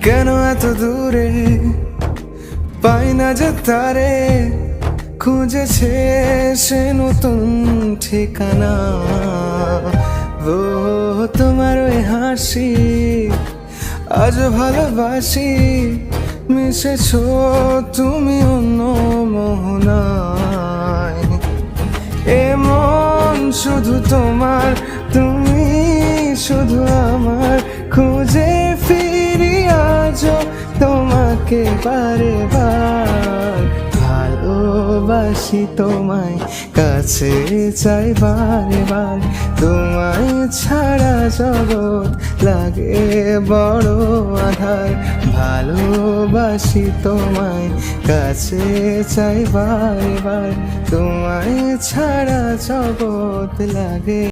কেন এত দূরে পাই না যে তারে, খুঁজেছে সে নতুন ঠিকানা। ও তোমার ওই হাসি আজ ভালোবাসি, মিশেছো তুমি অন্য মোহনায়। এ মন শুধু তোমার, তুমি শুধু আমার, খুঁজে ফিরি আজও তোমাকে বারে বার। ভালোবাসি তোমায়, কাছে চাই বারে বার, তোমায় ছাড়া জগৎ লাগে বড় আধার। ভালোবাসি তোমায়, কাছে চাই বারে বার, তোমায় ছাড়া জগৎ লাগে।